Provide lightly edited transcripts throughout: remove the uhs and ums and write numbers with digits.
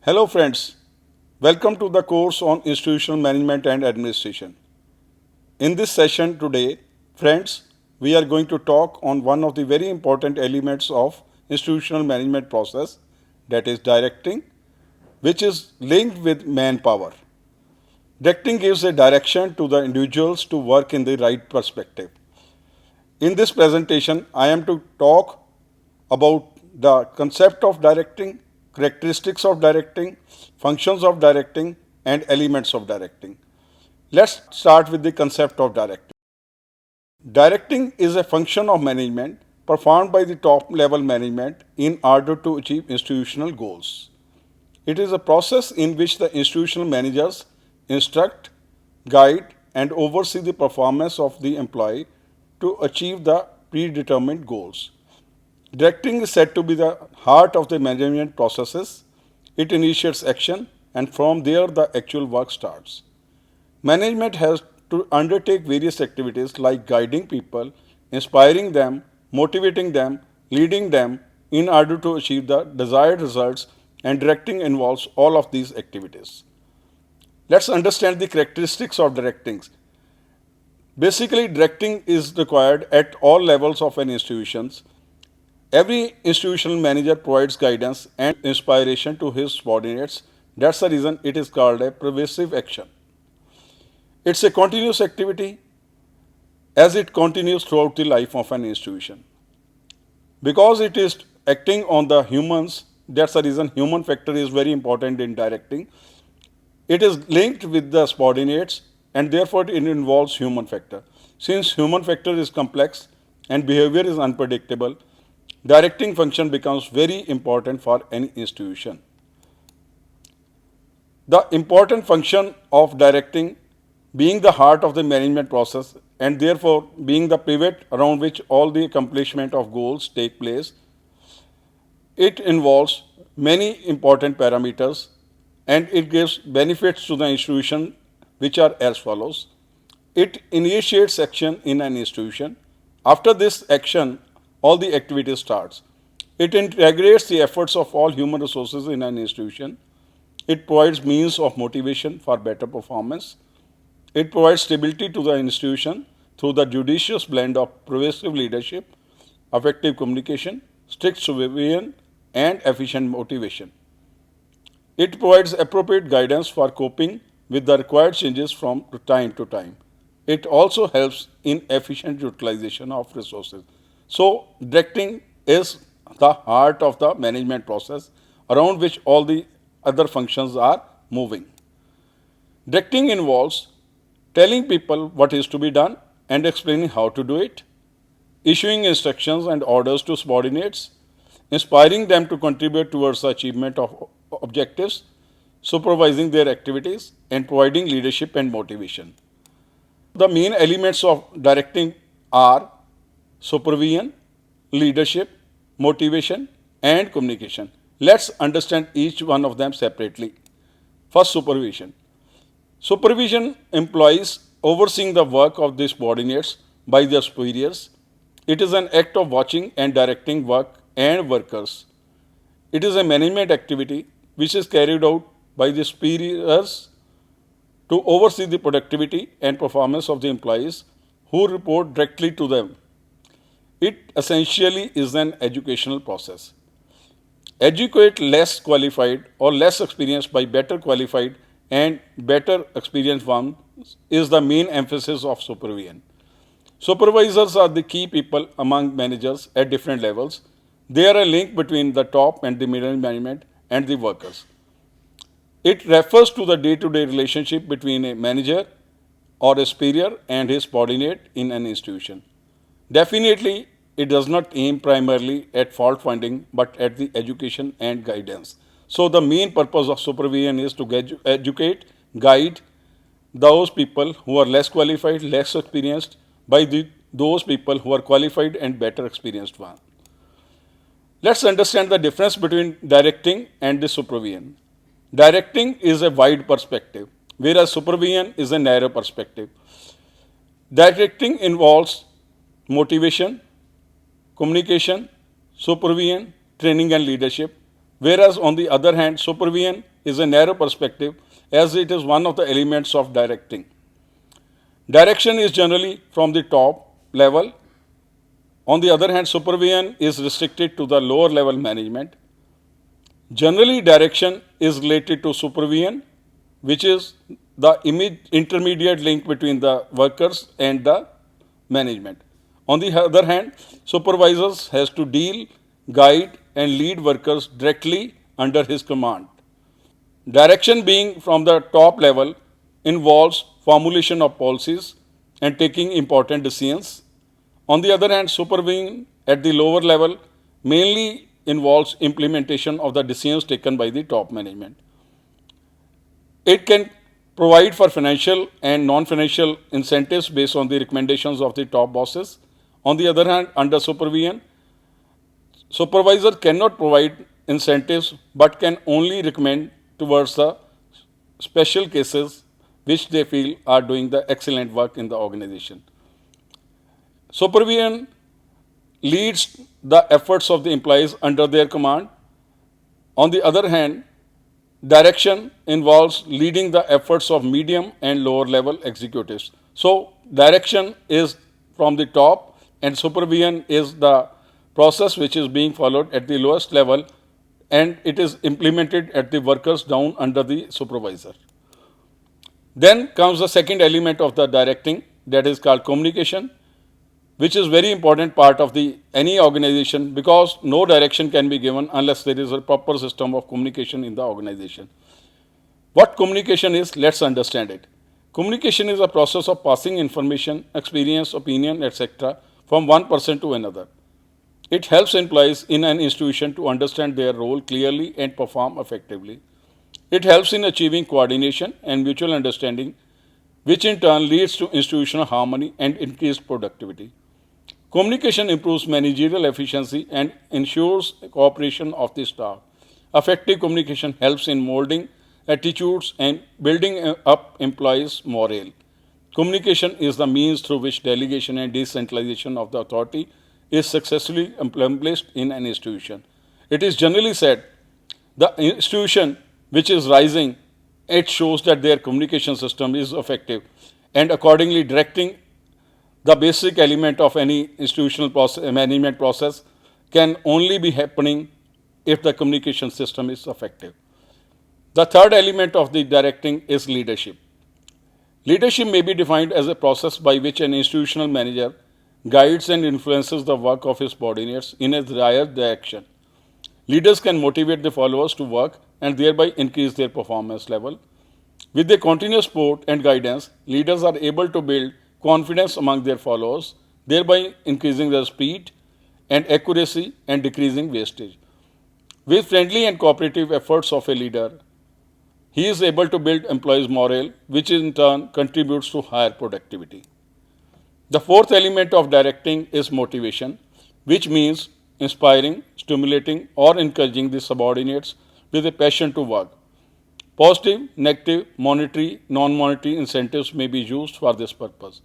Hello friends, welcome to the course on Institutional Management and Administration. In this session today, friends, we are going to talk on one of the very important elements of institutional management process, that is directing, which is linked with manpower. Directing gives a direction to the individuals to work in the right perspective. In this presentation, I am to talk about the concept of directing, characteristics of directing, functions of directing, and elements of directing. Let's start with the concept of directing. Directing is a function of management performed by the top level management in order to achieve institutional goals. It is a process in which the institutional managers instruct, guide, and oversee the performance of the employee to achieve the predetermined goals. Directing is said to be the heart of the management processes. It initiates action, and from there the actual work starts. Management has to undertake various activities like guiding people, inspiring them, motivating them, leading them in order to achieve the desired results, and directing involves all of these activities. Let's understand the characteristics of directing. Basically, directing is required at all levels of an institution. Every institutional manager provides guidance and inspiration to his subordinates. That's the reason it is called a pervasive action. It's a continuous activity as it continues throughout the life of an institution. Because it is acting on the humans, that's the reason human factor is very important in directing. It is linked with the subordinates and therefore it involves human factor. Since human factor is complex and behavior is unpredictable, directing function becomes very important for any institution. The important function of directing being the heart of the management process and therefore being the pivot around which all the accomplishment of goals take place, it involves many important parameters and it gives benefits to the institution which are as follows. It initiates action in an institution. After this action, all the activity starts. It integrates the efforts of all human resources in an institution. It provides means of motivation for better performance. It provides stability to the institution through the judicious blend of pervasive leadership, effective communication, strict supervision, and efficient motivation. It provides appropriate guidance for coping with the required changes from time to time. It also helps in efficient utilization of resources. So, directing is the heart of the management process around which all the other functions are moving. Directing involves telling people what is to be done and explaining how to do it, issuing instructions and orders to subordinates, inspiring them to contribute towards the achievement of objectives, supervising their activities, and providing leadership and motivation. The main elements of directing are supervision, leadership, motivation, and communication. Let's understand each one of them separately. First, supervision. Supervision implies overseeing the work of the subordinates by their superiors. It is an act of watching and directing work and workers. It is a management activity which is carried out by the superiors to oversee the productivity and performance of the employees who report directly to them. It essentially is an educational process. Educate less qualified or less experienced by better qualified and better experienced ones is the main emphasis of supervision. Supervisors are the key people among managers at different levels. They are a link between the top and the middle management and the workers. It refers to the day-to-day relationship between a manager or a superior and his subordinate in an institution. Definitely, it does not aim primarily at fault finding but at the education and guidance. So, the main purpose of supervision is to educate, guide those people who are less qualified, less experienced by those people who are qualified and better experienced ones. Let's understand the difference between directing and the supervision. Directing is a wide perspective, whereas supervision is a narrow perspective. Directing involves motivation, communication, supervision, training and leadership, whereas on the other hand, supervision is a narrow perspective as it is one of the elements of directing. Direction is generally from the top level. On the other hand, supervision is restricted to the lower level management. Generally, direction is related to supervision, which is the intermediate link between the workers and the management. On the other hand, supervisors has to deal, guide and lead workers directly under his command. Direction being from the top level involves formulation of policies and taking important decisions. On the other hand, supervision at the lower level mainly involves implementation of the decisions taken by the top management. It can provide for financial and non-financial incentives based on the recommendations of the top bosses. On the other hand, under supervision, supervisor cannot provide incentives but can only recommend towards the special cases which they feel are doing the excellent work in the organization. Supervision leads the efforts of the employees under their command. On the other hand, direction involves leading the efforts of medium and lower level executives. So, direction is from the top and supervision is the process which is being followed at the lowest level and it is implemented at the workers down under the supervisor. Then comes the second element of the directing, that is called communication, which is very important part of the any organization because no direction can be given unless there is a proper system of communication in the organization. What communication is? Let's understand it. Communication is a process of passing information, experience, opinion, etc. from one person to another. It helps employees in an institution to understand their role clearly and perform effectively. It helps in achieving coordination and mutual understanding, which in turn leads to institutional harmony and increased productivity. Communication improves managerial efficiency and ensures cooperation of the staff. Effective communication helps in molding attitudes and building up employees' morale. Communication is the means through which delegation and decentralization of the authority is successfully accomplished in an institution. It is generally said the institution which is rising, it shows that their communication system is effective and accordingly directing the basic element of any institutional management process can only be happening if the communication system is effective. The third element of the directing is leadership. Leadership may be defined as a process by which an institutional manager guides and influences the work of his subordinates in a desired direction. Leaders can motivate the followers to work and thereby increase their performance level. With their continuous support and guidance, leaders are able to build confidence among their followers, thereby increasing their speed and accuracy and decreasing wastage. With friendly and cooperative efforts of a leader, he is able to build employees' morale, which in turn contributes to higher productivity. The fourth element of directing is motivation, which means inspiring, stimulating, or encouraging the subordinates with a passion to work. Positive, negative, monetary, non-monetary incentives may be used for this purpose.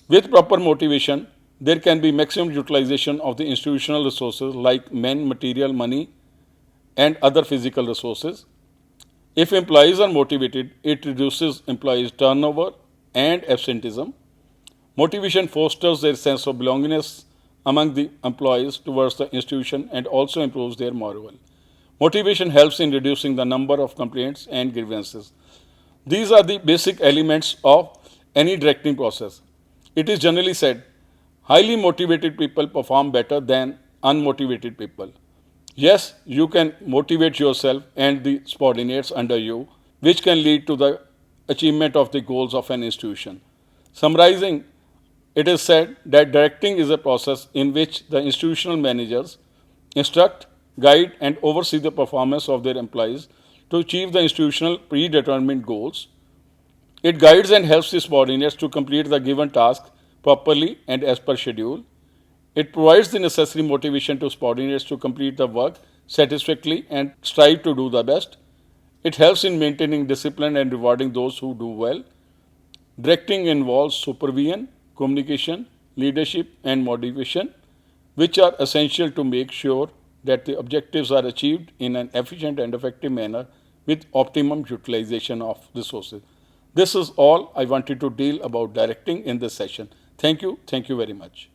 With proper motivation, there can be maximum utilization of the institutional resources like men, material, money, and other physical resources. If employees are motivated, it reduces employees' turnover and absenteeism. Motivation fosters their sense of belongingness among the employees towards the institution and also improves their morale. Motivation helps in reducing the number of complaints and grievances. These are the basic elements of any directing process. It is generally said, highly motivated people perform better than unmotivated people. Yes, you can motivate yourself and the subordinates under you, which can lead to the achievement of the goals of an institution. Summarizing, it is said that directing is a process in which the institutional managers instruct, guide, and oversee the performance of their employees to achieve the institutional predetermined goals. It guides and helps the subordinates to complete the given task properly and as per schedule. It provides the necessary motivation to subordinates to complete the work satisfactorily and strive to do the best. It helps in maintaining discipline and rewarding those who do well. Directing involves supervision, communication, leadership, and motivation, which are essential to make sure that the objectives are achieved in an efficient and effective manner with optimum utilization of resources. This is all I wanted to deal about directing in this session. Thank you. Thank you very much.